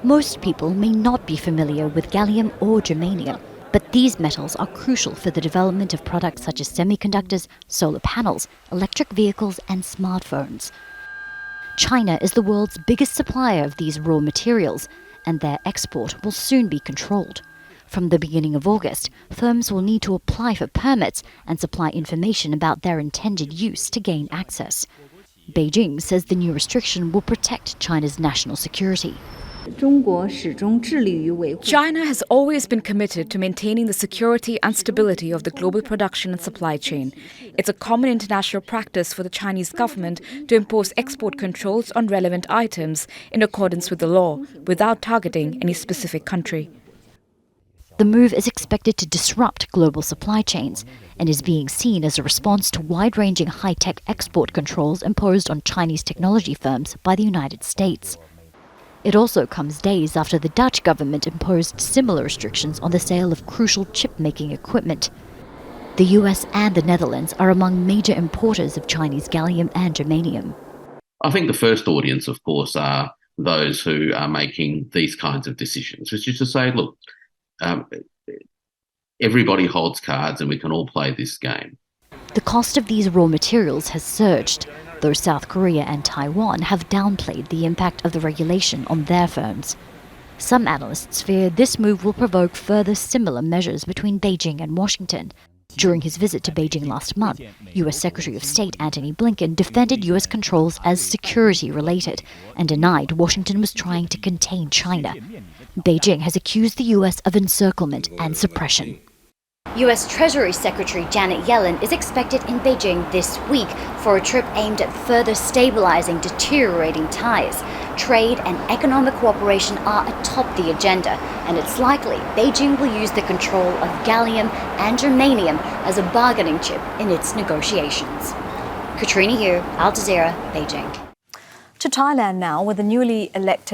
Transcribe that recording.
Most people may not be familiar with gallium or germanium, but these metals are crucial for the development of products such as semiconductors, solar panels, electric vehicles, and smartphones. China is the world's biggest supplier of these raw materials, and their export will soon be controlled. From the beginning of August, firms will need to apply for permits and supply information about their intended use to gain access. Beijing says the new restriction will protect China's national security. China has always been committed to maintaining the security and stability of the global production and supply chain. It's a common international practice for the Chinese government to impose export controls on relevant items in accordance with the law, without targeting any specific country. The move is expected to disrupt global supply chains and is being seen as a response to wide-ranging high-tech export controls imposed on Chinese technology firms by the United States. It also comes days after the Dutch government imposed similar restrictions on the sale of crucial chip-making equipment. The US and the Netherlands are among major importers of Chinese gallium and germanium. I think the first audience, of course, are those who are making these kinds of decisions, which is to say, look, everybody holds cards and we can all play this game. The cost of these raw materials has surged, though South Korea and Taiwan have downplayed the impact of the regulation on their firms. Some analysts fear this move will provoke further similar measures between Beijing and Washington. During his visit to Beijing last month, U.S. Secretary of State Antony Blinken defended U.S. controls as security-related and denied Washington was trying to contain China. Beijing has accused the U.S. of encirclement and suppression. U.S. Treasury Secretary Janet Yellen is expected in Beijing this week for a trip aimed at further stabilizing deteriorating ties. Trade and economic cooperation are atop the agenda, and it's likely Beijing will use the control of gallium and germanium as a bargaining chip in its negotiations. Katrina Yu, Jazeera, Beijing. To Thailand now, with the newly elected